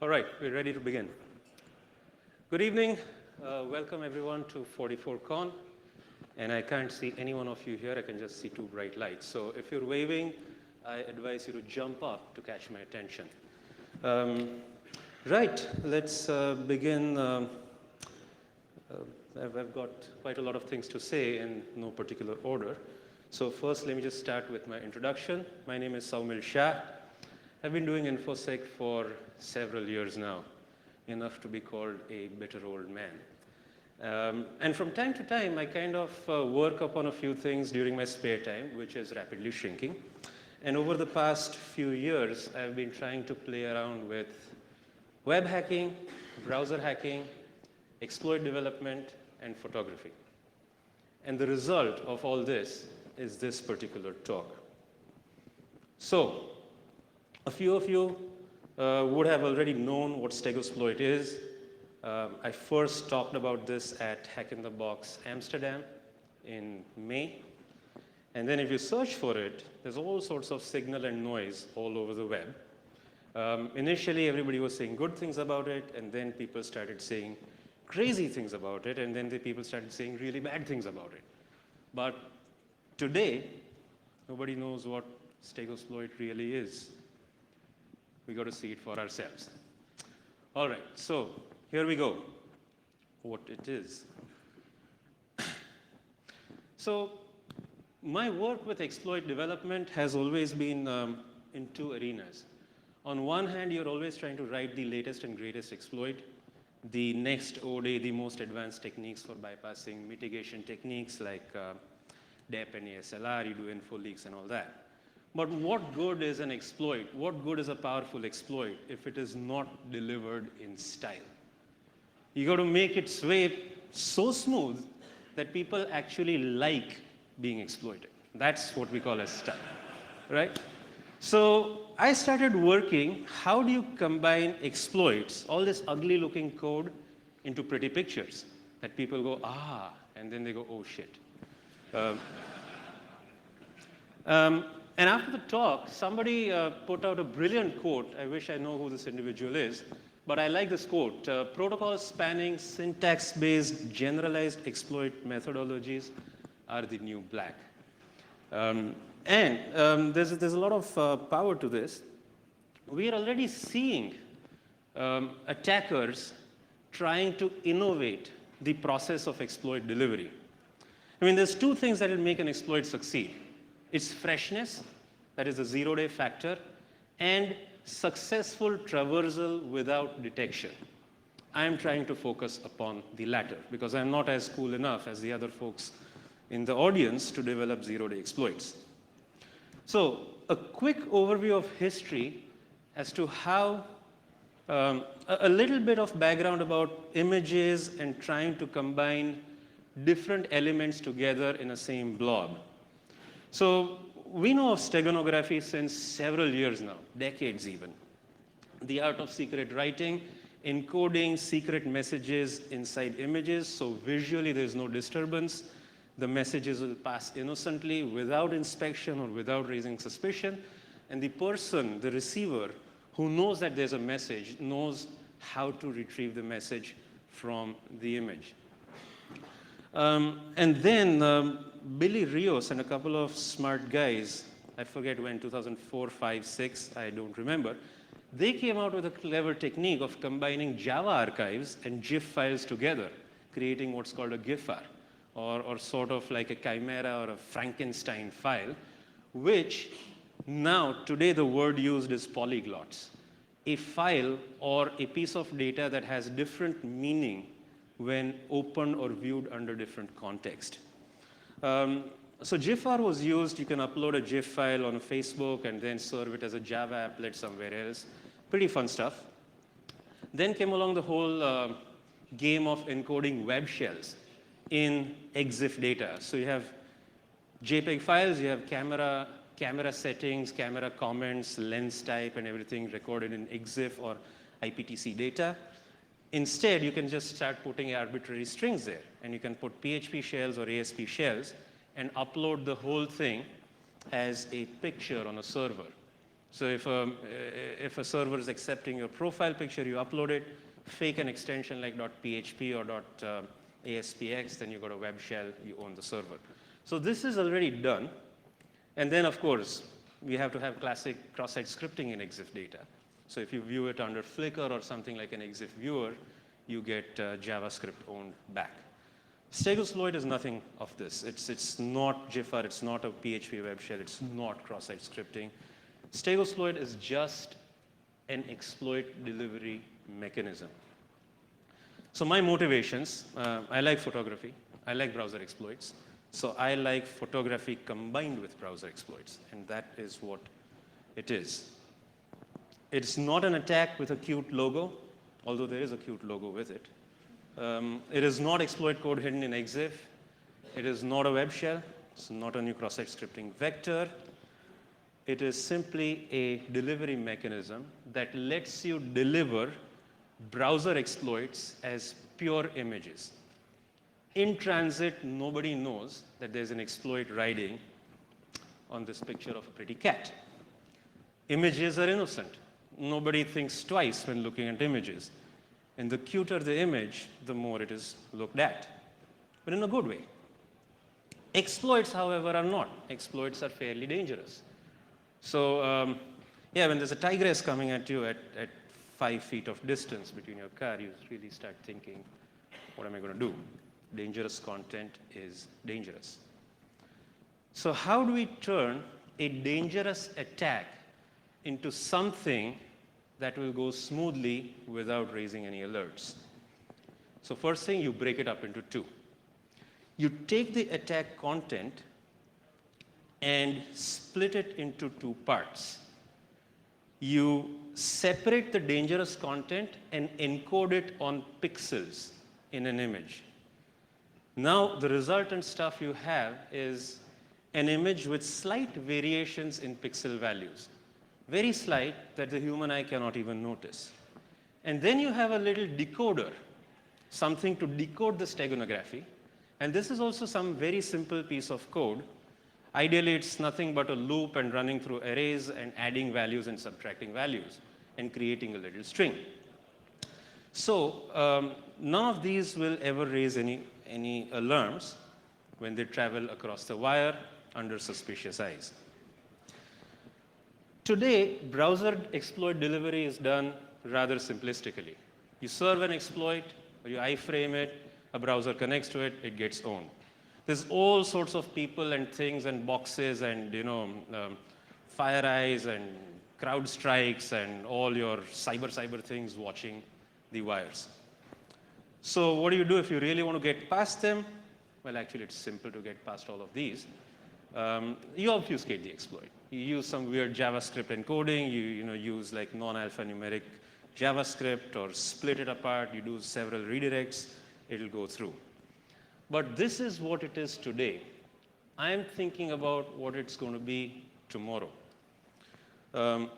All right, we're ready to begin. Good evening. Welcome everyone to 44Con. And I can't see any one of you here. I can just see two bright lights. So if you're waving, I advise you to jump up to catch my attention. Right, let's begin. I've got quite a lot of things to say in no particular order. So first, let me just start with my introduction. My name is Saumil Shah. I've been doing InfoSec for several years now, enough to be called a bitter old man. And from time to time, I kind of work upon a few things during my spare time, which is rapidly shrinking. And over the past few years, I've been trying to play around with web hacking, browser hacking, exploit development, and photography. And the result of all this is this particular talk. So, a few of you would have already known what Stegosploit is. I first talked about this at Hack in the Box Amsterdam in May. And then if you search for it, there's all sorts of signal and noise all over the web. Initially, everybody was saying good things about it, and then people started saying crazy things about it, and then the people started saying really bad things about it. But today, nobody knows what Stegosploit really is. We got to see it for ourselves. All right, so here we go. What it is. So my work with exploit development has always been in two arenas. On one hand, you're always trying to write the latest and greatest exploit, the next OD, the most advanced techniques for bypassing mitigation techniques like DEP and ASLR, you do info leaks and all that. But what good is an exploit? What good is a powerful exploit if it is not delivered in style? You got to make it sway so smooth that people actually like being exploited. That's what we call as style, right? So I started working, how do you combine exploits, all this ugly looking code, into pretty pictures that people go, ah, and then they go, oh shit. And after the talk, somebody put out a brilliant quote. I wish I know who this individual is, but I like this quote. Protocol spanning syntax-based generalized exploit methodologies are the new black. There's a lot of power to this. We are already seeing attackers trying to innovate the process of exploit delivery. I mean, there's two things that will make an exploit succeed. It's freshness, that is the zero-day factor, and successful traversal without detection. I'm trying to focus upon the latter because I'm not as cool enough as the other folks in the audience to develop zero-day exploits. So a quick overview of history as to how, a little bit of background about images and trying to combine different elements together in a same blob. So we know of steganography since several years now, decades even. The art of secret writing, encoding secret messages inside images, so visually there's no disturbance. The messages will pass innocently without inspection or without raising suspicion. And the person, the receiver, who knows that there's a message, knows how to retrieve the message from the image. And then Billy Rios and a couple of smart guys, I forget when, 2004, 5, 6, I don't remember, they came out with a clever technique of combining Java archives and GIF files together, creating what's called a GIFR, or sort of like a chimera or a Frankenstein file, which now, today the word used is polyglots, a file or a piece of data that has different meaning when opened or viewed under different context. So GIFR was used. You can upload a GIF file on Facebook and then serve it as a Java applet somewhere else. Pretty fun stuff. Then came along the whole game of encoding web shells in EXIF data. So you have JPEG files, you have camera settings, camera comments, lens type, and everything recorded in EXIF or IPTC data. Instead, you can just start putting arbitrary strings there, and you can put PHP shells or ASP shells and upload the whole thing as a picture on a server. So if a server is accepting your profile picture, you upload it, fake an extension like .php or .aspx, then you got a web shell, you own the server. So this is already done. And then, of course, we have to have classic cross-site scripting in EXIF data. So if you view it under Flickr or something like an EXIF viewer, you get JavaScript owned back. Stegosploit is nothing of this. It's not Jiffer, it's not a PHP web shell, it's not cross-site scripting. Stegosploit is just an exploit delivery mechanism. So my motivations, I like photography, I like browser exploits. So I like photography combined with browser exploits, and that is what it is. It's not an attack with a cute logo, although there is a cute logo with it. It is not exploit code hidden in EXIF. It is not a web shell. It's not a new cross-site scripting vector. It is simply a delivery mechanism that lets you deliver browser exploits as pure images. In transit, nobody knows that there's an exploit riding on this picture of a pretty cat. Images are innocent. Nobody thinks twice when looking at images. And the cuter the image, the more it is looked at, but in a good way. Exploits, however, are not. Exploits are fairly dangerous. So, yeah, when there's a tigress coming at you at 5 feet of distance between your car, you really start thinking, what am I going to do? Dangerous content is dangerous. So how do we turn a dangerous attack into something that will go smoothly without raising any alerts? So first thing, you break it up into two. You take the attack content and split it into two parts. You separate the dangerous content and encode it on pixels in an image. Now, the resultant stuff you have is an image with slight variations in pixel values. Very slight that the human eye cannot even notice. And then you have a little decoder, something to decode the steganography. And this is also some very simple piece of code. Ideally, it's nothing but a loop and running through arrays and adding values and subtracting values and creating a little string. So none of these will ever raise any alarms when they travel across the wire under suspicious eyes. Today, browser exploit delivery is done rather simplistically. You serve an exploit, or you iframe it, a browser connects to it, it gets owned. There's all sorts of people and things and boxes and FireEyes and CrowdStrikes and all your cyber things watching the wires. So what do you do if you really want to get past them? Well, actually, it's simple to get past all of these. You obfuscate the exploit. You use some weird JavaScript encoding. You use like non-alphanumeric JavaScript or split it apart. You do several redirects. It'll go through. But this is what it is today. I'm thinking about what it's going to be tomorrow. And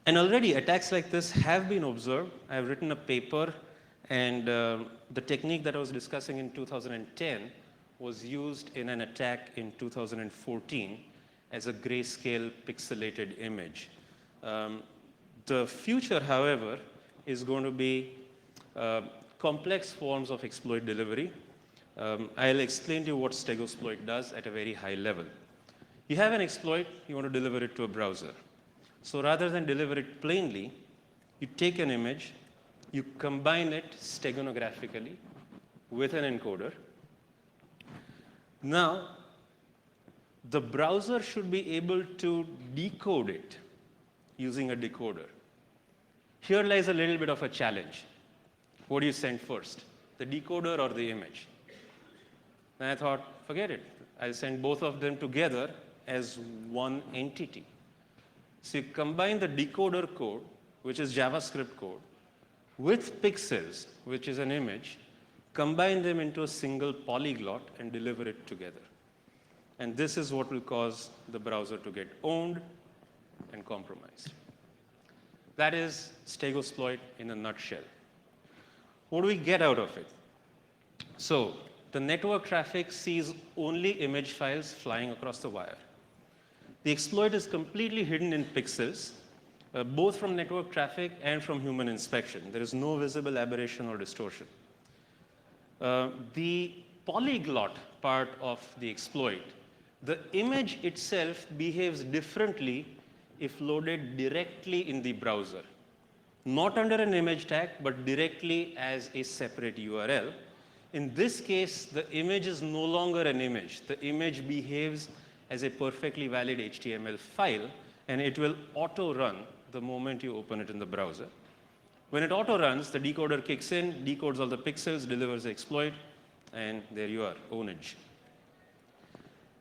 already attacks like this have been observed. I've written a paper, and the technique that I was discussing in 2010 was used in an attack in 2014 as a grayscale pixelated image. The future, however, is going to be complex forms of exploit delivery. I'll explain to you what Stegosploit does at a very high level. You have an exploit, you want to deliver it to a browser. So rather than deliver it plainly, you take an image, you combine it steganographically with an encoder. Now, the browser should be able to decode it using a decoder. Here lies a little bit of a challenge. What do you send first, the decoder or the image? And I thought, forget it. I'll send both of them together as one entity. So you combine the decoder code, which is JavaScript code, with pixels, which is an image, combine them into a single polyglot and deliver it together. And this is what will cause the browser to get owned and compromised. That is Stegosploit in a nutshell. What do we get out of it? So the network traffic sees only image files flying across the wire. The exploit is completely hidden in pixels, both from network traffic and from human inspection. There is no visible aberration or distortion. The polyglot part of the exploit, the image itself behaves differently if loaded directly in the browser. Not under an image tag, but directly as a separate URL. In this case, the image is no longer an image. The image behaves as a perfectly valid HTML file, and it will auto-run the moment you open it in the browser. When it auto-runs, the decoder kicks in, decodes all the pixels, delivers the exploit, and there you are, ownage.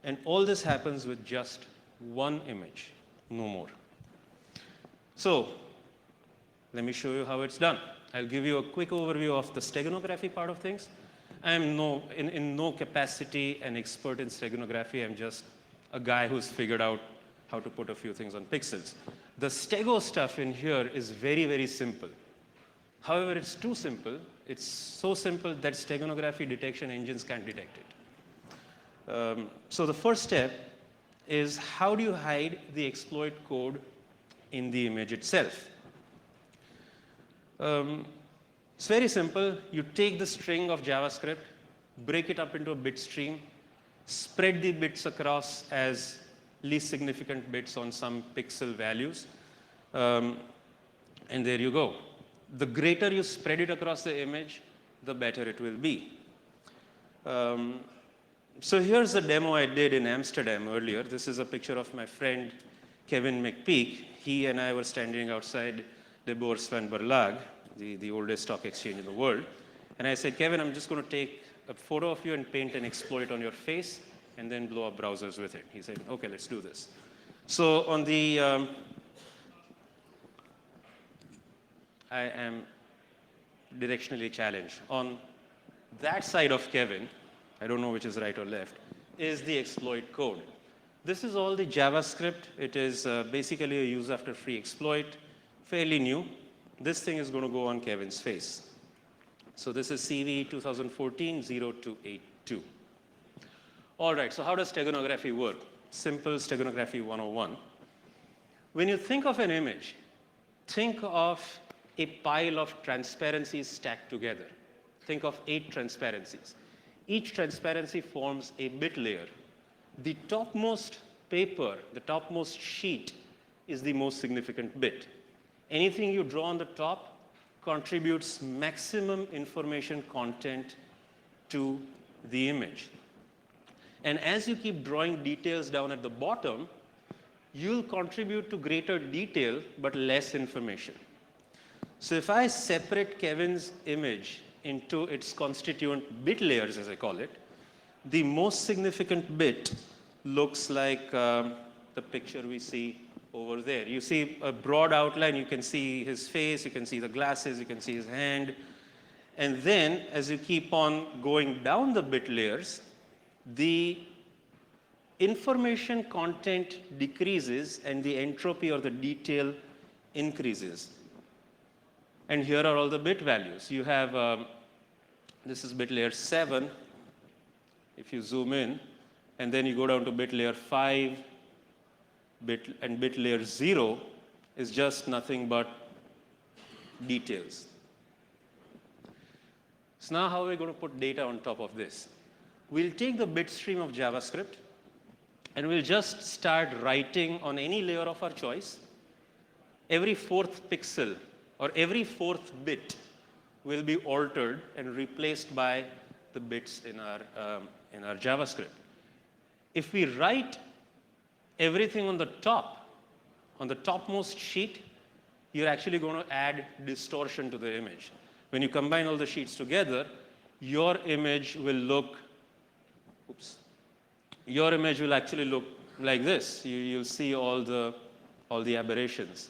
And all this happens with just one image, no more. So let me show you how it's done. I'll give you a quick overview of the steganography part of things. I am in no capacity an expert in steganography. I'm just a guy who's figured out how to put a few things on pixels. The stego stuff in here is very, very simple. However, it's too simple. It's so simple that steganography detection engines can't detect it. So the first step is, how do you hide the exploit code in the image itself? It's very simple. You take the string of JavaScript, break it up into a bit stream, spread the bits across as least significant bits on some pixel values, and there you go. The greater you spread it across the image, the better it will be. So here's the demo I did in Amsterdam earlier. This is a picture of my friend Kevin McPeak. He and I were standing outside de Bourse van Berlage, the oldest stock exchange in the world. And I said, Kevin, I'm just going to take a photo of you and paint an exploit on your face and then blow up browsers with it. He said, OK, let's do this. So on the I am directionally challenged. On that side of Kevin, I don't know which is right or left, is the exploit code. This is all the JavaScript. It is basically a use after free exploit, fairly new. This thing is going to go on Kevin's face. So this is CV 2014-0282. All right, so how does steganography work? Simple steganography 101. When you think of an image, think of a pile of transparencies stacked together. Think of 8 transparencies. Each transparency forms a bit layer. The topmost paper, the topmost sheet, is the most significant bit. Anything you draw on the top contributes maximum information content to the image. And as you keep drawing details down at the bottom, you'll contribute to greater detail but less information. So if I separate Kevin's image into its constituent bit layers, as I call it, the most significant bit looks like the picture we see over there. You see a broad outline. You can see his face. You can see the glasses. You can see his hand. And then, as you keep on going down the bit layers, the information content decreases and the entropy or the detail increases. And here are all the bit values. You have, this is bit layer 7. If you zoom in, and then you go down to bit layer 5, and bit layer 0 is just nothing but details. So now how are we going to put data on top of this? We'll take the bit stream of JavaScript, and we'll just start writing on any layer of our choice. Every 4th pixel or every 4th bit will be altered and replaced by the bits in our JavaScript. If we write everything on the topmost sheet, you're actually going to add distortion to the image. When you combine all the sheets together, your image will look, your image will actually look like this. You'll see all the aberrations.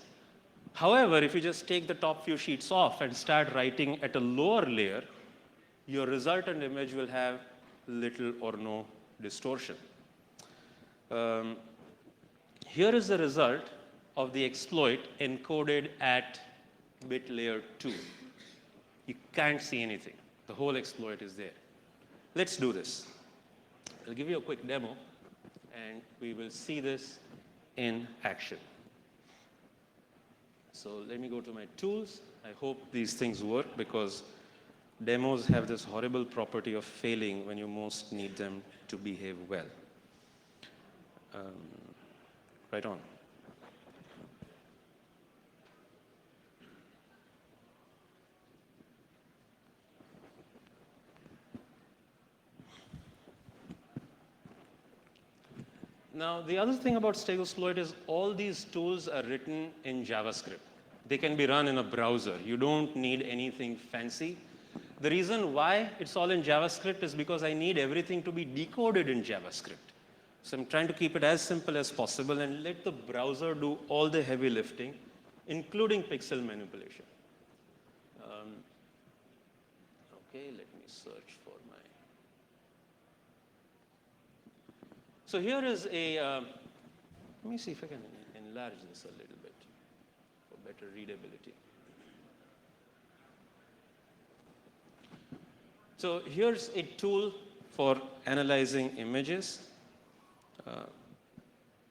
However, if you just take the top few sheets off and start writing at a lower layer, your resultant image will have little or no distortion. Here is the result of the exploit encoded at bit layer 2. You can't see anything. The whole exploit is there. Let's do this. I'll give you a quick demo, and we will see this in action. So let me go to my tools. I hope these things work because demos have this horrible property of failing when you most need them to behave well. Right on. Now, the other thing about Stegosploit is all these tools are written in JavaScript. They can be run in a browser. You don't need anything fancy. The reason why it's all in JavaScript is because I need everything to be decoded in JavaScript. So I'm trying to keep it as simple as possible and let the browser do all the heavy lifting, including pixel manipulation. Okay, let me search for my. So here is a, let me see if I can enlarge this a little bit for better readability. So here's a tool for analyzing images.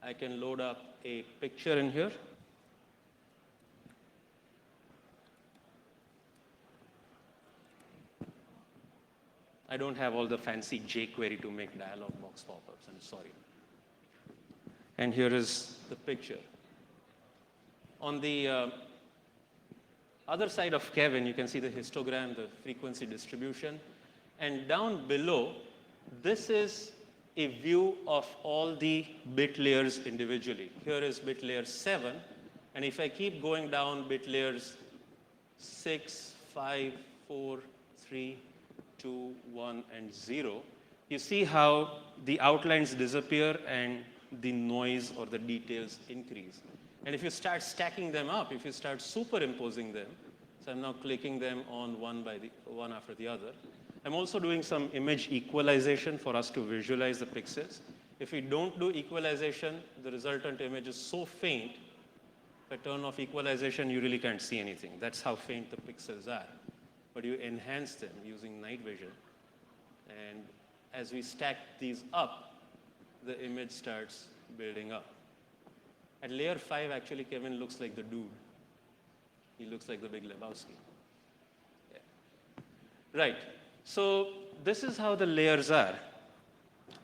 I can load up a picture in here. I don't have all the fancy jQuery to make dialog box pop-ups, I'm sorry. And here is the picture. On the other side of Kevin, you can see the histogram, the frequency distribution. And down below, this is a view of all the bit layers individually. Here is bit layer 7. And if I keep going down bit layers 6, 5, 4, 3, 2, 1, and 0, you see how the outlines disappear and the noise or the details increase. And if you start stacking them up, if you start superimposing them, so I'm now clicking them on one after the other. I'm also doing some image equalization for us to visualize the pixels. If we don't do equalization, the resultant image is so faint, if I turn off equalization, you really can't see anything. That's how faint the pixels are. But you enhance them using night vision. And as we stack these up, the image starts building up. At layer 5, actually, Kevin looks like the dude. He looks like the Big Lebowski. Yeah. Right. So this is how the layers are.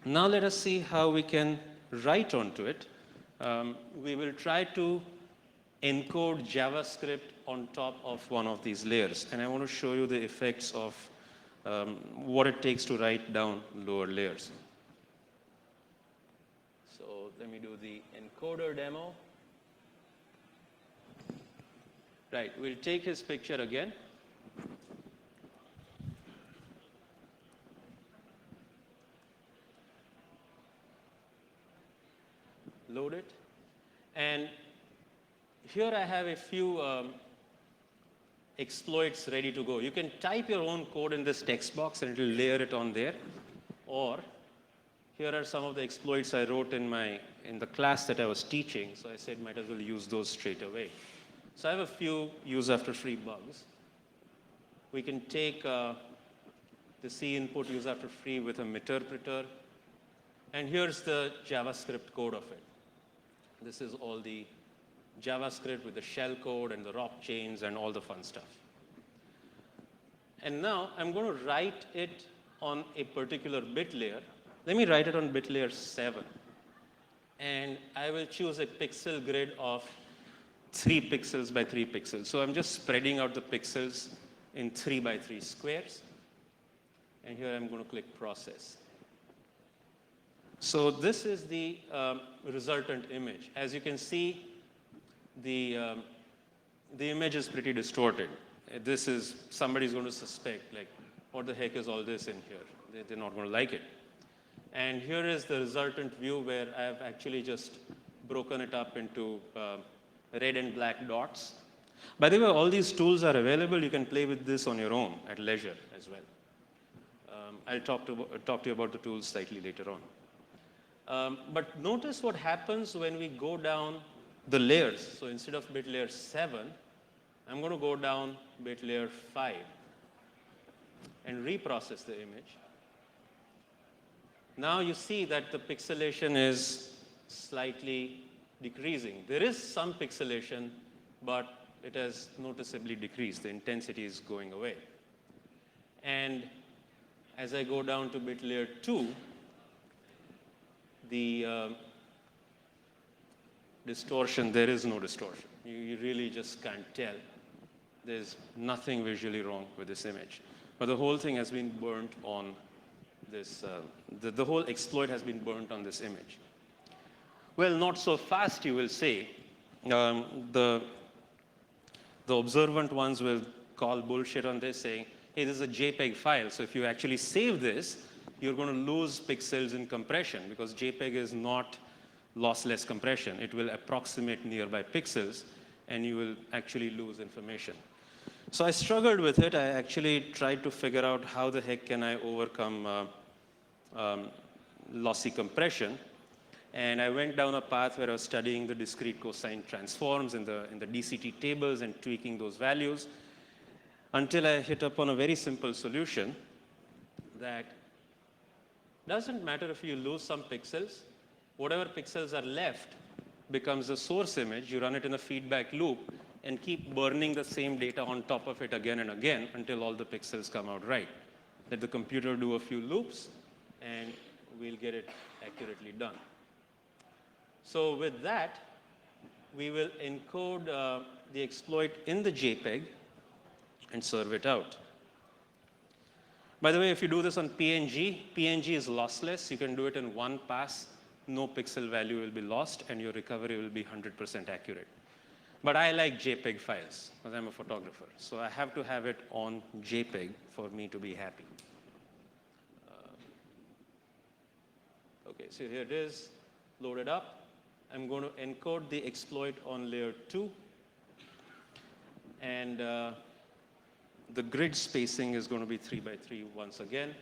Now let us see how we can write onto it. We will try to encode JavaScript on top of one of these layers. And I want to show you the effects of what it takes to write down lower layers. So let me do the encoder demo. Right, we'll take his picture again. Load it. And here I have a few exploits ready to go. You can type your own code in this text box and it will layer it on there. Or here are some of the exploits I wrote in the class that I was teaching. So I said might as well use those straight away. So I have a few use after free bugs. We can take the C input use after free with a meterpreter. And here's the JavaScript code of it. This is all the JavaScript with the shell code and the ROP chains and all the fun stuff. And now I'm going to write it on a particular bit layer. Let me write it on bit layer 7. And I will choose a pixel grid of 3 pixels by 3 pixels. So I'm just spreading out the pixels in 3 by 3 squares. And here I'm going to click process. So this is the resultant image. As you can see, the image is pretty distorted. This is, somebody's going to suspect, like, what the heck is all this in here? They're not going to like it. And here is the resultant view where I've actually just broken it up into red and black dots. By the way, all these tools are available. You can play with this on your own at leisure as well. I'll talk to you about the tools slightly later on. But notice what happens when we go down the layers. So instead of bit layer 7, I'm going to go down bit layer 5 and reprocess the image. Now you see that the pixelation is slightly decreasing. There is some pixelation, but it has noticeably decreased. The intensity is going away. And as I go down to bit layer 2, the distortion, there is no distortion. You really just can't tell. There's nothing visually wrong with this image. But the whole thing has been burnt on this, the whole exploit has been burnt on this image. Well, not so fast, you will say. The observant ones will call bullshit on this, saying, hey, this is a JPEG file, so if you actually save this, you're going to lose pixels in compression, because JPEG is not lossless compression. It will approximate nearby pixels, and you will actually lose information. So I struggled with it. I actually tried to figure out how the heck can I overcome lossy compression. And I went down a path where I was studying the discrete cosine transforms in the DCT tables and tweaking those values, until I hit upon a very simple solution that doesn't matter if you lose some pixels. Whatever pixels are left becomes the source image. You run it in a feedback loop and keep burning the same data on top of it again and again until all the pixels come out right. Let the computer do a few loops, and we'll get it accurately done. So with that, we will encode the exploit in the JPEG and serve it out. By the way, if you do this on PNG, PNG is lossless. You can do it in one pass. No pixel value will be lost, and your recovery will be 100% accurate. But I like JPEG files, because I'm a photographer. So I have to have it on JPEG for me to be happy. OK, so here it is, loaded up. I'm going to encode the exploit on layer 2. And the grid spacing is going to be 3 by 3 once again.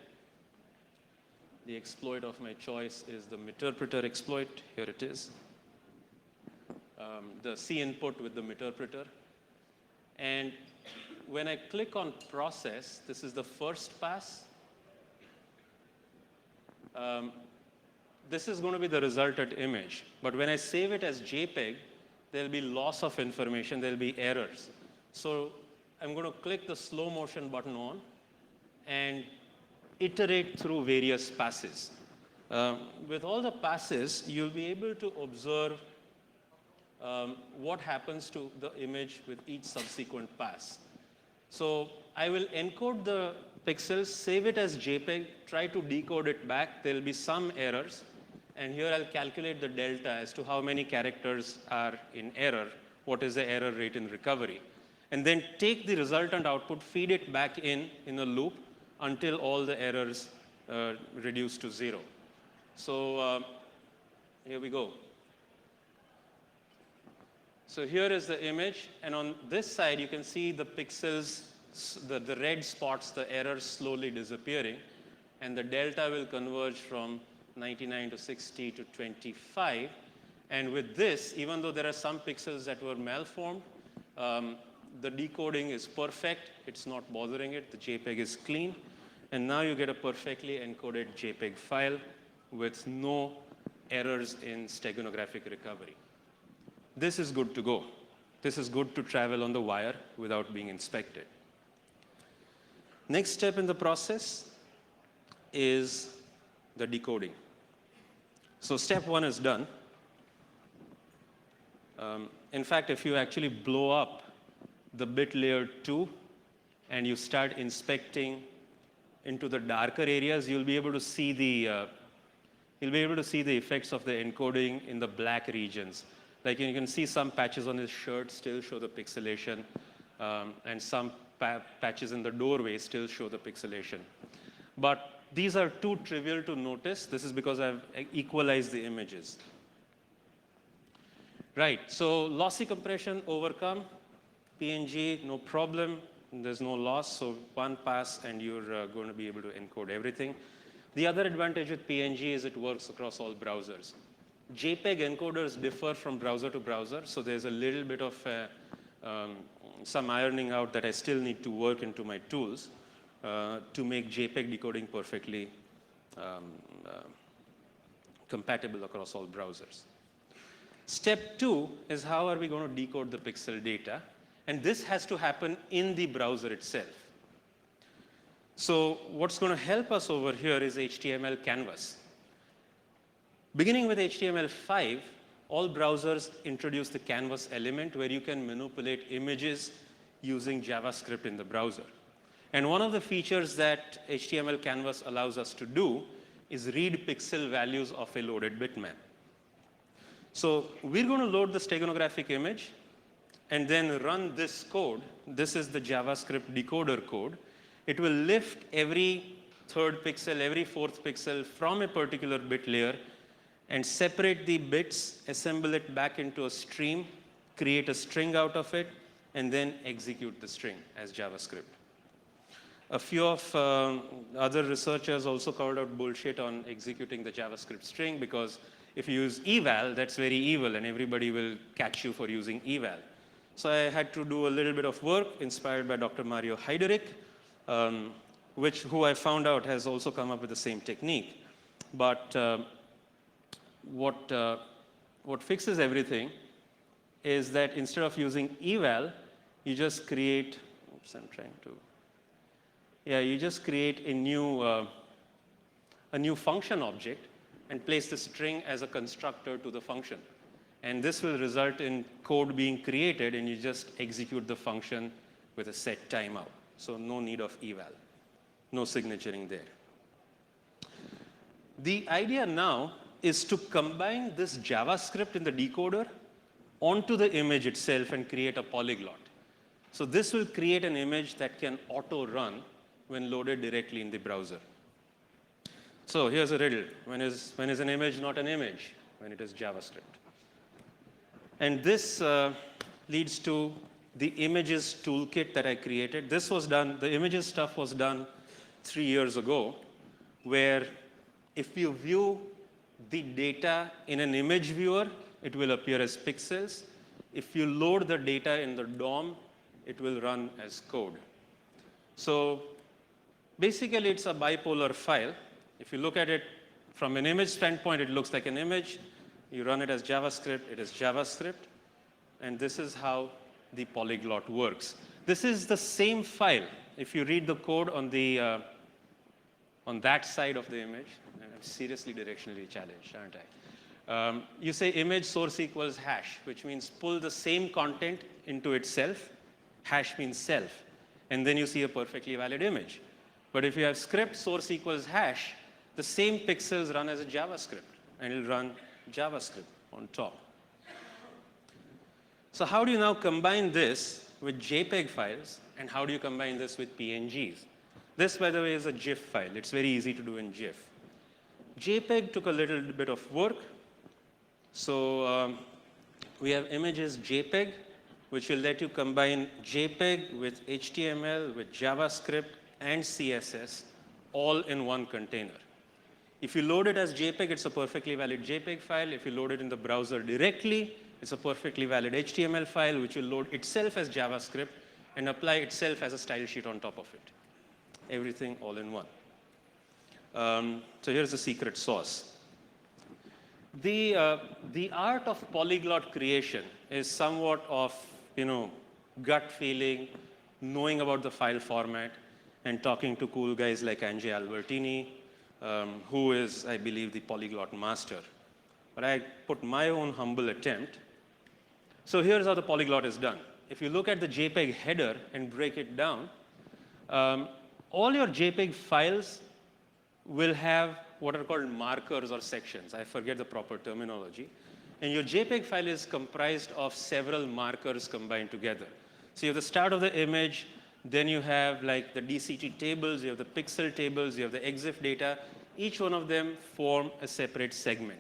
The exploit of my choice is the meterpreter exploit. Here it is. The C input with the meterpreter. And when I click on process, this is the first pass. This is going to be the resultant image. But when I save it as JPEG, there'll be loss of information. There'll be errors. So I'm going to click the slow motion button on and iterate through various passes. With all the passes, you'll be able to observe what happens to the image with each subsequent pass. So I will encode the pixels, save it as JPEG, try to decode it back. There'll be some errors. And here I'll calculate the delta as to how many characters are in error, what is the error rate in recovery. And then take the resultant output, feed it back in a loop until all the errors reduce to 0. So here we go. So here is the image. And on this side, you can see the pixels, the red spots, the errors slowly disappearing. And the delta will converge from 99 to 60 to 25. And with this, even though there are some pixels that were malformed, the decoding is perfect. It's not bothering it. The JPEG is clean. And now you get a perfectly encoded JPEG file with no errors in steganographic recovery. This is good to go. This is good to travel on the wire without being inspected. Next step in the process is the decoding. So step 1 is done. In fact, if you actually blow up the bit layer 2 and you start inspecting into the darker areas, you'll be able to see the effects of the encoding in the black regions. Like you can see some patches on his shirt still show the pixelation, and some patches in the doorway still show the pixelation. But these are too trivial to notice. This is because I've equalized the images. Right, so lossy compression overcome. PNG, no problem. There's no loss, so one pass and you're going to be able to encode everything. The other advantage with PNG is it works across all browsers. JPEG encoders differ from browser to browser, so there's a little bit of some ironing out that I still need to work into my tools to make JPEG decoding perfectly compatible across all browsers. Step 2 is how are we going to decode the pixel data? And this has to happen in the browser itself. So what's going to help us over here is HTML canvas. Beginning with HTML5, all browsers introduce the canvas element where you can manipulate images using JavaScript in the browser. And one of the features that HTML canvas allows us to do is read pixel values of a loaded bitmap. So we're going to load the steganographic image and then run this code. This is the JavaScript decoder code. It will lift every third pixel, every fourth pixel from a particular bit layer and separate the bits, assemble it back into a stream, create a string out of it, and then execute the string as JavaScript. A few of other researchers also called out bullshit on executing the JavaScript string because if you use eval, that's very evil, and everybody will catch you for using eval. So I had to do a little bit of work inspired by Dr. Mario Heiderich, who I found out has also come up with the same technique. But what fixes everything is that instead of using eval, you just create, you just create a new function object and place the string as a constructor to the function. And this will result in code being created, and you just execute the function with a set timeout. So no need of eval, no signaturing there. The idea now is to combine this JavaScript in the decoder onto the image itself and create a polyglot. So this will create an image that can auto-run when loaded directly in the browser. So here's a riddle. When is an image not an image? When it is JavaScript. And this leads to the images toolkit that I created. This was done, the images stuff was done 3 years ago, where if you view the data in an image viewer, it will appear as pixels. If you load the data in the DOM, it will run as code. So basically, it's a bipolar file. If you look at it from an image standpoint, it looks like an image. You run it as JavaScript, it is JavaScript. And this is how the polyglot works. This is the same file. If you read the code on that side of the image, and I'm seriously directionally challenged, aren't I? You say image source equals hash, which means pull the same content into itself. Hash means self. And then you see a perfectly valid image. But if you have script source equals hash, the same pixels run as a JavaScript, and it'll run JavaScript on top. So how do you now combine this with JPEG files, and how do you combine this with PNGs? This, by the way, is a GIF file. It's very easy to do in GIF. JPEG took a little bit of work. So we have images JPEG, which will let you combine JPEG with HTML, with JavaScript, and CSS, all in one container. If you load it as JPEG, it's a perfectly valid JPEG file. If you load it in the browser directly, it's a perfectly valid HTML file, which will load itself as JavaScript and apply itself as a style sheet on top of it. Everything all in one. So here's the secret sauce. The art of polyglot creation is somewhat of, gut feeling, knowing about the file format, and talking to cool guys like Angie Albertini, who is, I believe, the polyglot master. But I put my own humble attempt. So here's how the polyglot is done. If you look at the JPEG header and break it down, all your JPEG files will have what are called markers or sections. I forget the proper terminology. And your JPEG file is comprised of several markers combined together. So you have the start of the image, then you have like the DCT tables, you have the pixel tables, you have the EXIF data. Each one of them form a separate segment.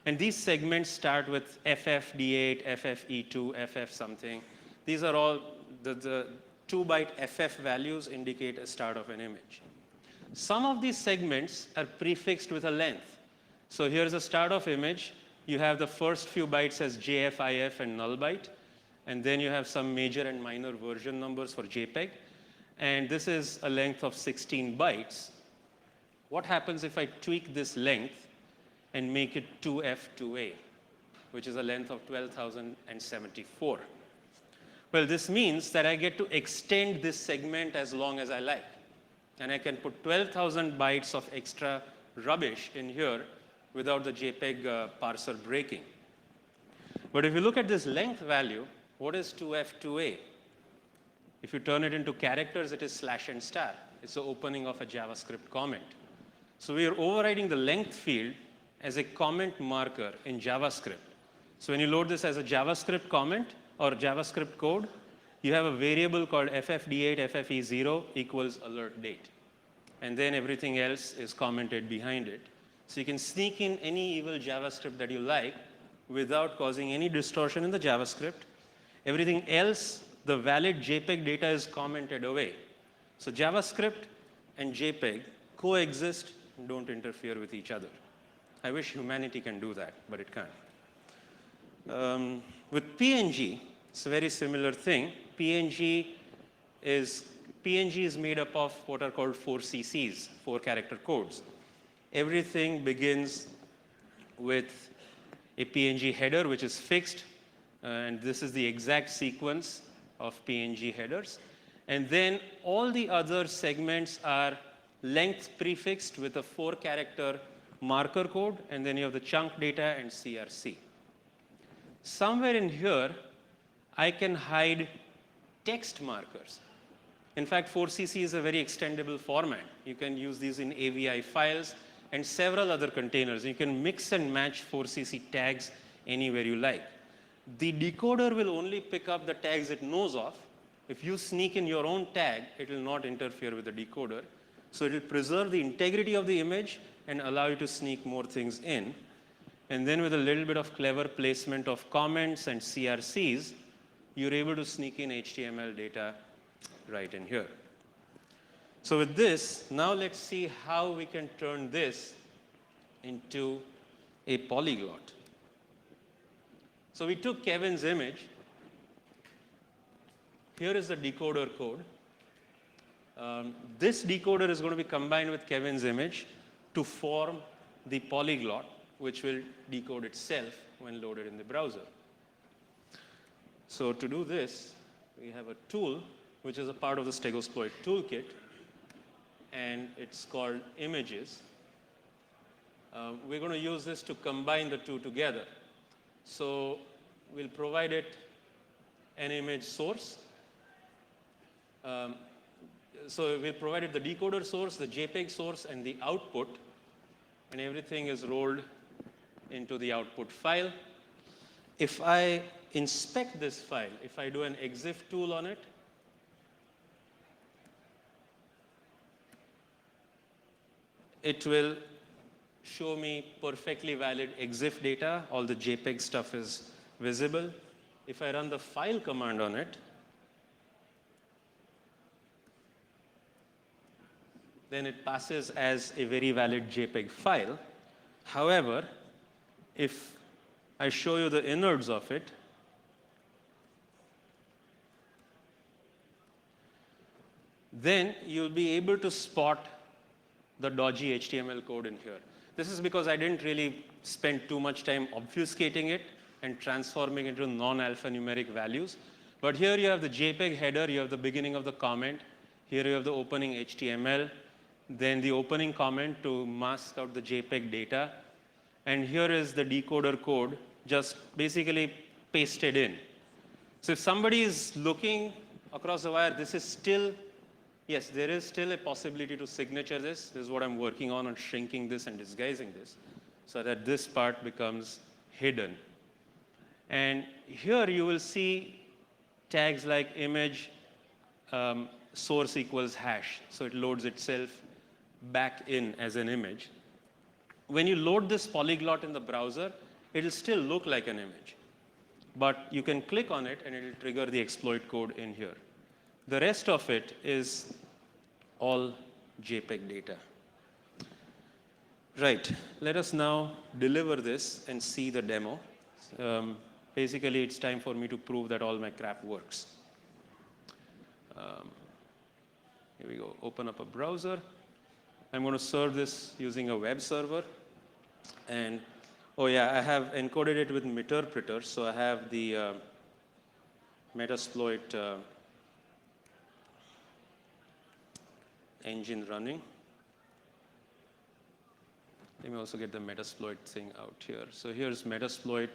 And these segments start with FFD8, FFE2, FF something. These are all the 2-byte FF values indicate a start of an image. Some of these segments are prefixed with a length. So here's a start of image. You have the first few bytes as JF, IF, and null byte. And then you have some major and minor version numbers for JPEG. And this is a length of 16 bytes. What happens if I tweak this length and make it 2F, 2A, which is a length of 12,074. Well, this means that I get to extend this segment as long as I like. And I can put 12,000 bytes of extra rubbish in here without the JPEG parser breaking. But if you look at this length value, what is 2F2A? If you turn it into characters, it is slash and star. It's the opening of a JavaScript comment. So we are overriding the length field as a comment marker in JavaScript. So when you load this as a JavaScript comment or JavaScript code, you have a variable called ffd8 ffE0 equals alert date. And then everything else is commented behind it. So you can sneak in any evil JavaScript that you like without causing any distortion in the JavaScript. Everything else, the valid JPEG data is commented away. So JavaScript and JPEG coexist and don't interfere with each other. I wish humanity can do that, but it can't. With PNG, it's a very similar thing. PNG is made up of what are called 4 CCs, 4-character codes. Everything begins with a PNG header, which is fixed. And this is the exact sequence of PNG headers. And then all the other segments are length prefixed with a 4-character marker code. And then you have the chunk data and CRC. Somewhere in here, I can hide text markers. In fact, 4CC is a very extendable format. You can use these in AVI files and several other containers. You can mix and match 4CC tags anywhere you like. The decoder will only pick up the tags it knows of. If you sneak in your own tag, it will not interfere with the decoder. So it will preserve the integrity of the image and allow you to sneak more things in. And then with a little bit of clever placement of comments and CRCs, you're able to sneak in HTML data right in here. So with this, now let's see how we can turn this into a polyglot. So we took Kevin's image. Here is the decoder code. This decoder is going to be combined with Kevin's image to form the polyglot, which will decode itself when loaded in the browser. So to do this, we have a tool, which is a part of the Stegosploit toolkit, and it's called images. We're going to use this to combine the two together. So we'll provide it an image source. So we'll provide it the decoder source, the JPEG source, and the output. And everything is rolled into the output file. If I inspect this file, if I do an exif tool on it, it will show me perfectly valid exif data. All the JPEG stuff is visible. If I run the file command on it, then it passes as a very valid JPEG file. However, if I show you the innards of it, then you'll be able to spot the dodgy HTML code in here. This is because I didn't really spend too much time obfuscating it and transforming it into non-alphanumeric values. But here you have the JPEG header, you have the beginning of the comment, here you have the opening HTML, then the opening comment to mask out the JPEG data, and here is the decoder code just basically pasted in. So if somebody is looking across the wire, this is still, yes, there is still a possibility to signature this. This is what I'm working on shrinking this and disguising this so that this part becomes hidden. And here you will see tags like image source equals hash. So it loads itself back in as an image. When you load this polyglot in the browser, it will still look like an image. But you can click on it and it will trigger the exploit code in here. The rest of it is all JPEG data. Right, let us now deliver this and see the demo. Basically, it's time for me to prove that all my crap works. Here we go, open up a browser. I'm going to serve this using a web server. And Oh yeah, I have encoded it with Meterpreter, so I have the Metasploit engine running. Let me also get the Metasploit thing out here. So here's Metasploit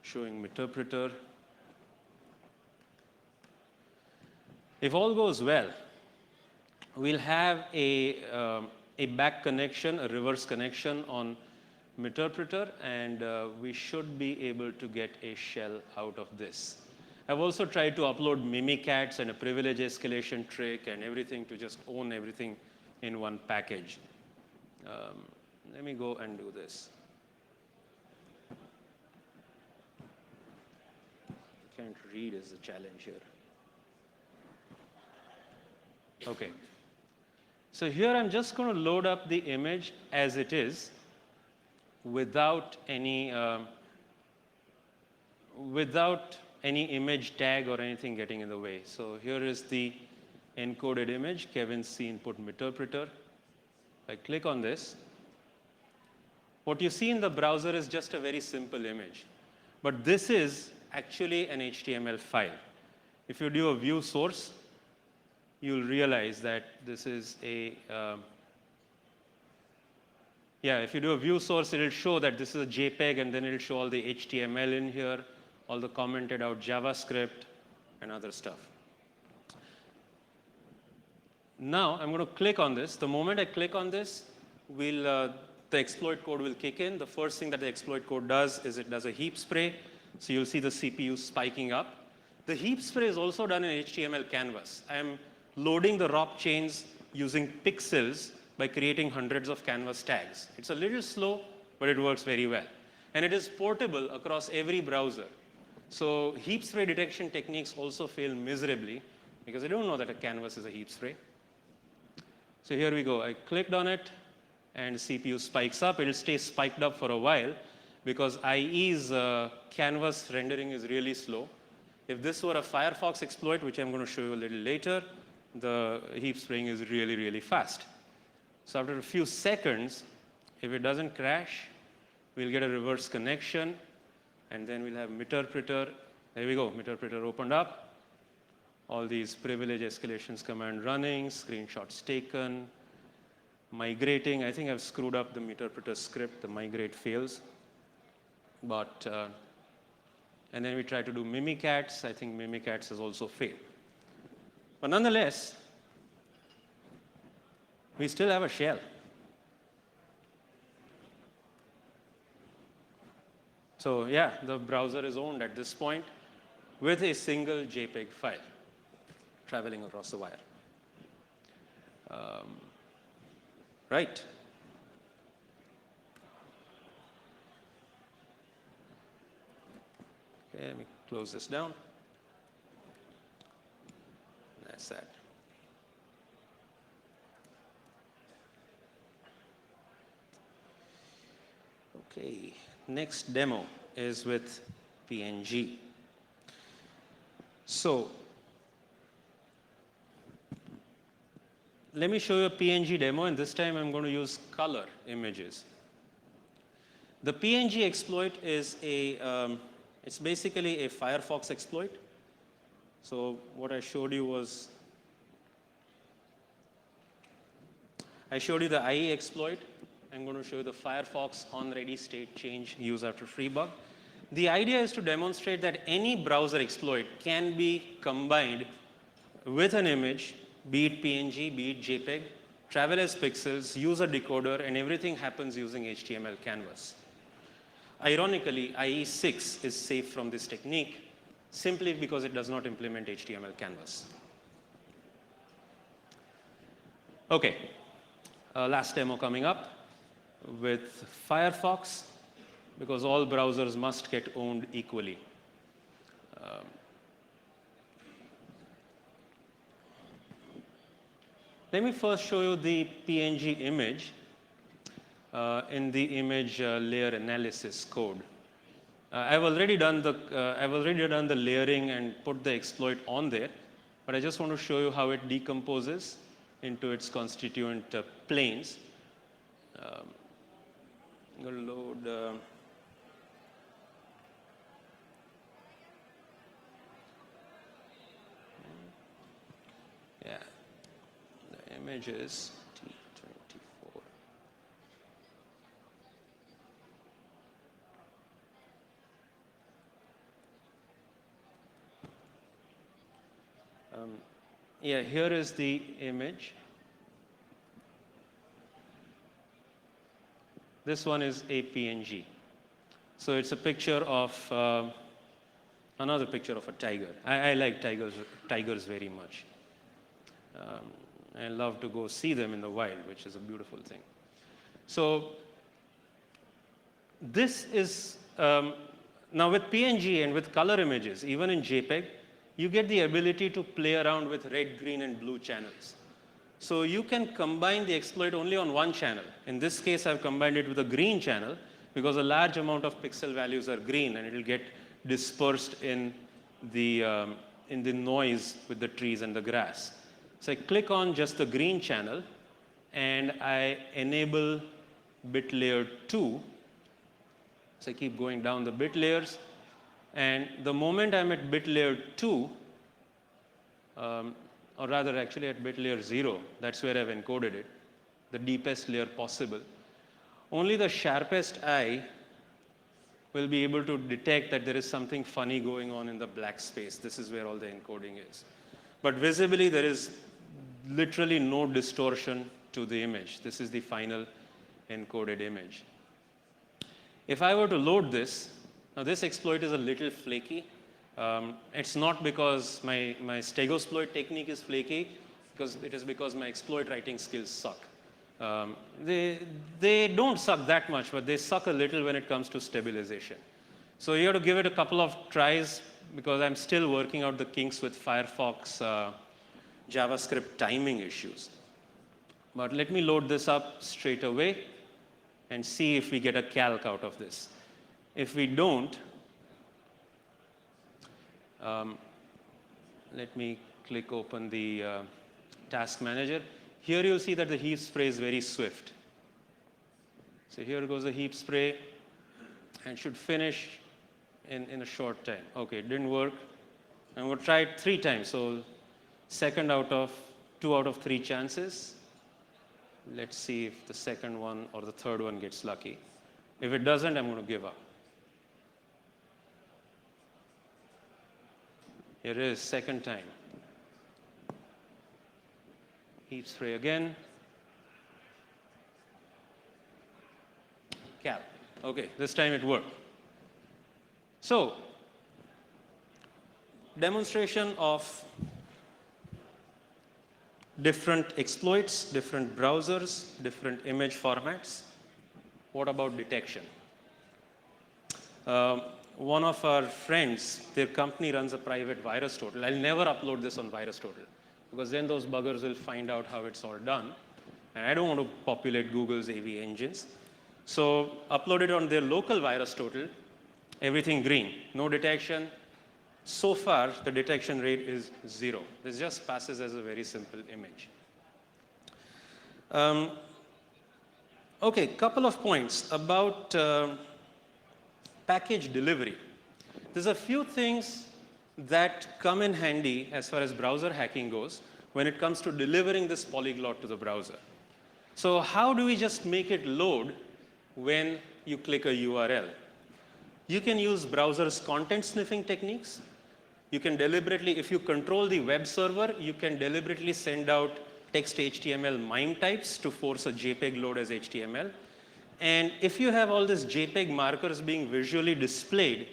showing Meterpreter. If all goes well, we'll have a back connection, a reverse connection on Meterpreter, and we should be able to get a shell out of this. I've also tried to upload mimikatz and a privilege escalation trick and everything to just own everything in one package. Let me go and do this. Can't read is the challenge here. Okay. So here I'm just going to load up the image as it is without any image tag or anything getting in the way. So here is the encoded image, Kevin C input Meterpreter. I click on this. What you see in the browser is just a very simple image. But this is actually an HTML file. If you do a view source, you'll realize that this is a, if you do a view source, it'll show that this is a JPEG, and then it'll show all the HTML in here, all the commented out JavaScript, and other stuff. Now, I'm going to click on this. The moment I click on this, the exploit code will kick in. The first thing that the exploit code does is it does a heap spray. So you'll see the CPU spiking up. The heap spray is also done in HTML canvas. I'm loading the ROP chains using pixels by creating hundreds of canvas tags. It's a little slow, but it works very well. And it is portable across every browser. So heap spray detection techniques also fail miserably because I don't know that a canvas is a heap spray. So here we go. I clicked on it, and CPU spikes up. It'll stay spiked up for a while because IE's canvas rendering is really slow. If this were a Firefox exploit, which I'm going to show you a little later, the heap spraying is really, really fast. So after a few seconds, if it doesn't crash, we'll get a reverse connection, and then we'll have Meterpreter. There we go. Meterpreter opened up. All these privilege escalations command running, screenshots taken, migrating. I think I've screwed up the Meterpreter script. The migrate fails. But, and then we try to do mimikatz. I think mimikatz has also failed. But nonetheless, we still have a shell. So yeah, the browser is owned at this point with a single JPEG file traveling across the wire. Right. Okay, let me close this down. That's that. Okay, next demo is with PNG. So let me show you a PNG demo, and this time I'm going to use color images. The PNG exploit is it's basically a Firefox exploit. So what I showed you was, I showed you the IE exploit. I'm going to show you the Firefox on-ready state change use after free bug. The idea is to demonstrate that any browser exploit can be combined with an image, be it PNG, be it JPEG, travel as pixels, use a decoder, and everything happens using HTML canvas. Ironically, IE6 is safe from this technique simply because it does not implement HTML canvas. Okay, last demo coming up with Firefox, because all browsers must get owned equally. Let me first show you the PNG image in the image layer analysis code. I've already done the layering and put the exploit on there, but I just want to show you how it decomposes into its constituent planes. I'm going to load images, T24. Yeah, here is the image. This one is a PNG. So it's a picture of another picture of a tiger. I like tigers very much. I love to go see them in the wild, which is a beautiful thing. So this is, now with PNG and with color images, even in JPEG, you get the ability to play around with red, green, and blue channels. So you can combine the exploit only on one channel. In this case, I've combined it with a green channel because a large amount of pixel values are green, and it will get dispersed in the noise with the trees and the grass. So I click on just the green channel, and I enable bit layer 2. So I keep going down the bit layers. And the moment I'm at bit layer 2, or rather actually at bit layer 0, that's where I've encoded it, the deepest layer possible, only the sharpest eye will be able to detect that there is something funny going on in the black space. This is where all the encoding is. But visibly, there is literally no distortion to the image. This is the final encoded image. If I were to load this, now this exploit is a little flaky. It's not because my Stegosploit technique is flaky, it is because my exploit writing skills suck. They don't suck that much, but they suck a little when it comes to stabilization. So you have to give it a couple of tries because I'm still working out the kinks with Firefox JavaScript timing issues. But let me load this up straight away and see if we get a calc out of this. If we don't, let me click open the task manager. Here you'll see that the heap spray is very swift. So here goes the heap spray and should finish in a short time. Okay, it didn't work. And we'll try it 3 times. So second out of 2 out of 3 chances. Let's see if the second one or the third one gets lucky. If it doesn't, I'm going to give up. Here it is, second time. Heap spray again. Cal. Okay, this time it worked. So, demonstration of different exploits, different browsers, different image formats. What about detection? One of our friends, their company runs a private VirusTotal. I'll never upload this on VirusTotal because then those buggers will find out how it's all done. And I don't want to populate Google's AV engines. So upload it on their local VirusTotal, everything green, no detection. So far, the detection rate is 0. This just passes as a very simple image. Okay, couple of points about package delivery. There's a few things that come in handy as far as browser hacking goes when it comes to delivering this polyglot to the browser. So how do we just make it load when you click a URL? You can use browser's content sniffing techniques. You can deliberately, if you control the web server, you can deliberately send out text HTML MIME types to force a JPEG load as HTML. And if you have all these JPEG markers being visually displayed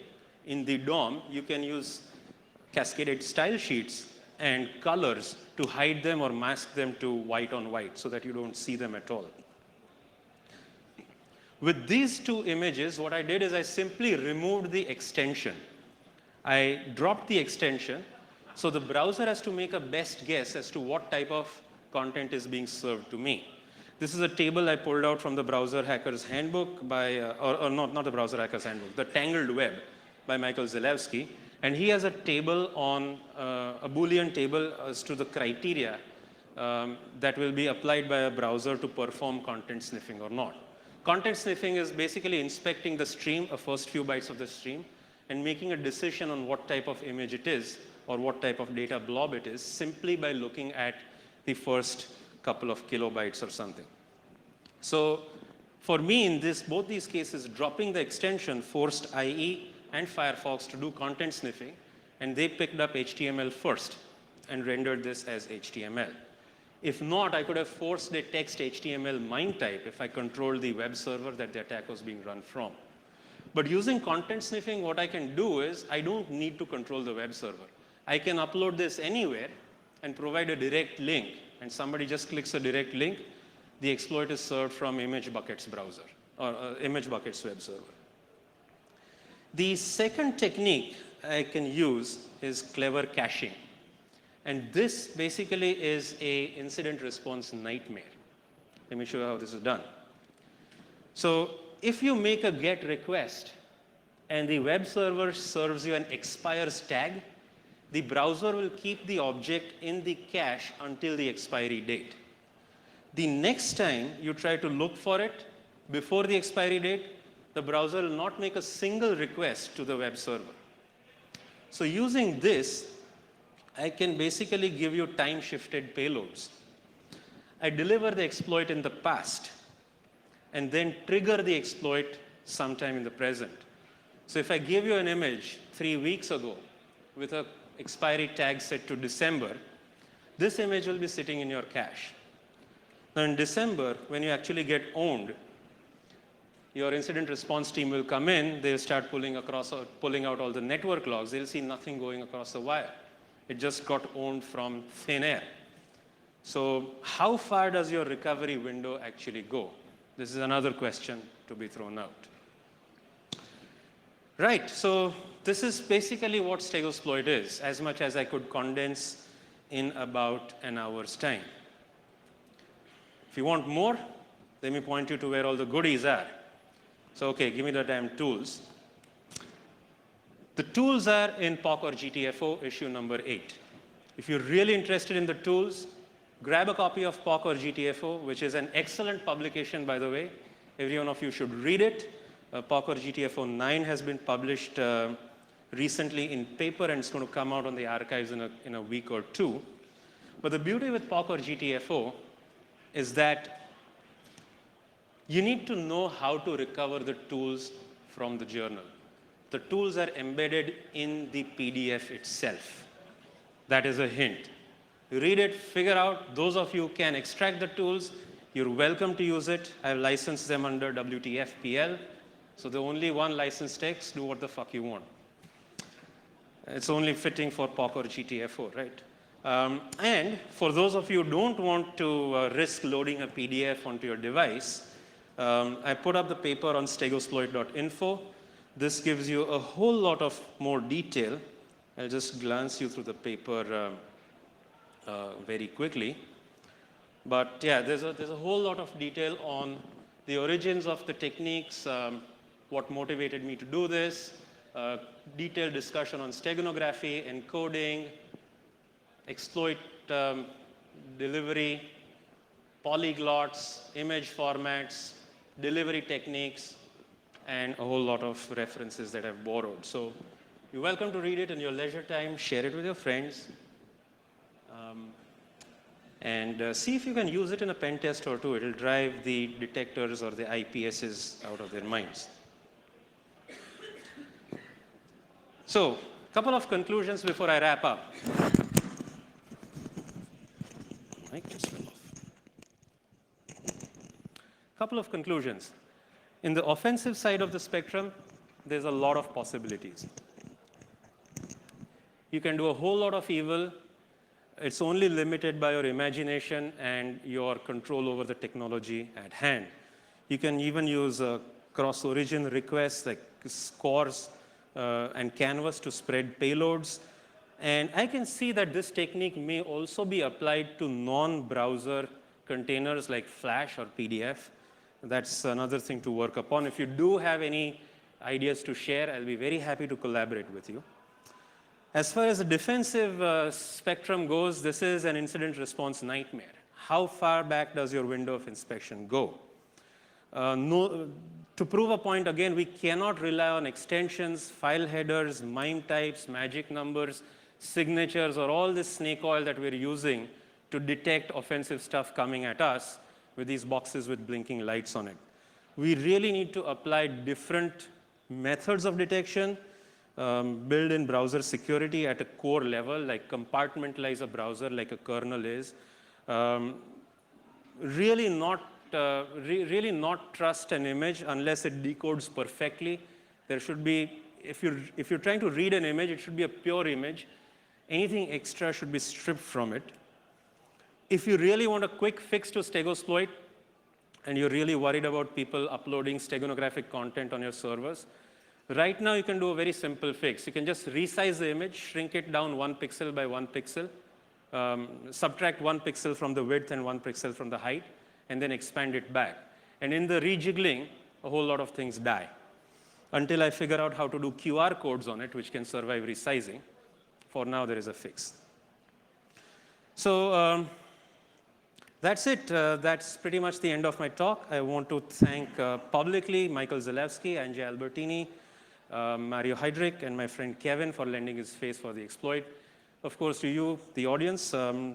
in the DOM, you can use cascaded style sheets and colors to hide them or mask them to white on white so that you don't see them at all. With these 2 images, what I did is I simply removed the extension. I dropped the extension, so the browser has to make a best guess as to what type of content is being served to me. This is a table I pulled out from the Browser Hacker's Handbook by, or not the Browser Hacker's Handbook, the Tangled Web by Michael Zalewski. And he has a table on, a Boolean table as to the criteria that will be applied by a browser to perform content sniffing or not. Content sniffing is basically inspecting the stream, a first few bytes of the stream, and making a decision on what type of image it is or what type of data blob it is simply by looking at the first couple of kilobytes or something. So for me, in both these cases, dropping the extension forced IE and Firefox to do content sniffing, and they picked up HTML first and rendered this as HTML. If not, I could have forced a text HTML MIME type if I controlled the web server that the attack was being run from. But using content sniffing, what I can do is I don't need to control the web server. I can upload this anywhere and provide a direct link, and somebody just clicks a direct link. The exploit is served from ImageBucket's browser, or ImageBucket's web server. The second technique I can use is clever caching. And this basically is a incident response nightmare. Let me show you how this is done. So if you make a GET request and the web server serves you an expires tag, the browser will keep the object in the cache until the expiry date. The next time you try to look for it before the expiry date, the browser will not make a single request to the web server. So using this, I can basically give you time-shifted payloads. I deliver the exploit in the past and then trigger the exploit sometime in the present. So if I give you an image 3 weeks ago with an expiry tag set to December, this image will be sitting in your cache. Now in December, when you actually get owned, your incident response team will come in, they'll start pulling out all the network logs, they'll see nothing going across the wire. It just got owned from thin air. So how far does your recovery window actually go? This is another question to be thrown out. Right, so this is basically what Stegosploit is, as much as I could condense in about an hour's time. If you want more, let me point you to where all the goodies are. So okay, give me the damn tools. The tools are in POC or GTFO, issue number 8. If you're really interested in the tools, grab a copy of POC or GTFO, which is an excellent publication, by the way. Every one of you should read it. POC or GTFO 9 has been published recently in paper, and it's going to come out on the archives in a week or two. But the beauty with POC or GTFO is that you need to know how to recover the tools from the journal. The tools are embedded in the PDF itself. That is a hint. You read it, figure out. Those of you who can extract the tools, you're welcome to use it. I've licensed them under WTFPL. So the only one license text, do what the fuck you want. It's only fitting for POC or GTFO, right? And for those of you who don't want to risk loading a PDF onto your device, I put up the paper on stegosploit.info. This gives you a whole lot of more detail. I'll just glance you through the paper very quickly. But yeah, there's a whole lot of detail on the origins of the techniques, what motivated me to do this, detailed discussion on steganography, encoding, exploit delivery, polyglots, image formats, delivery techniques, and a whole lot of references that I've borrowed. So you're welcome to read it in your leisure time, share it with your friends, and see if you can use it in a pen test or two. It'll drive the detectors or the IPSs out of their minds. So a couple of conclusions before I wrap up. Mic just fell off. Couple of conclusions. In the offensive side of the spectrum, there's a lot of possibilities. You can do a whole lot of evil. It's only limited by your imagination and your control over the technology at hand. You can even use cross-origin requests like scores and canvas to spread payloads. And I can see that this technique may also be applied to non-browser containers like Flash or PDF. That's another thing to work upon. If you do have any ideas to share, I'll be very happy to collaborate with you. As far as the defensive spectrum goes, this is an incident response nightmare. How far back does your window of inspection go? To prove a point, again, we cannot rely on extensions, file headers, MIME types, magic numbers, signatures, or all this snake oil that we're using to detect offensive stuff coming at us with these boxes with blinking lights on it. We really need to apply different methods of detection, build in browser security at a core level, like compartmentalize a browser like a kernel is. Really not trust an image unless it decodes perfectly. There should be, if you're trying to read an image, it should be a pure image. Anything extra should be stripped from it. If you really want a quick fix to Stegosploit, and you're really worried about people uploading steganographic content on your servers, right now you can do a very simple fix. You can just resize the image, shrink it down 1 pixel by 1 pixel, subtract 1 pixel from the width and 1 pixel from the height, and then expand it back. And in the rejiggling, a whole lot of things die. Until I figure out how to do QR codes on it, which can survive resizing. For now, there is a fix. So that's it. That's pretty much the end of my talk. I want to thank publicly Michael Zalewski, Angie Albertini, Mario Heydrich, and my friend Kevin for lending his face for the exploit. Of course, to you, the audience,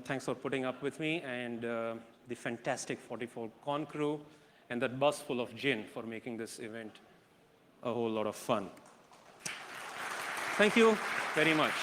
thanks for putting up with me, and the fantastic 44Con crew, and that bus full of gin for making this event a whole lot of fun. Thank you very much.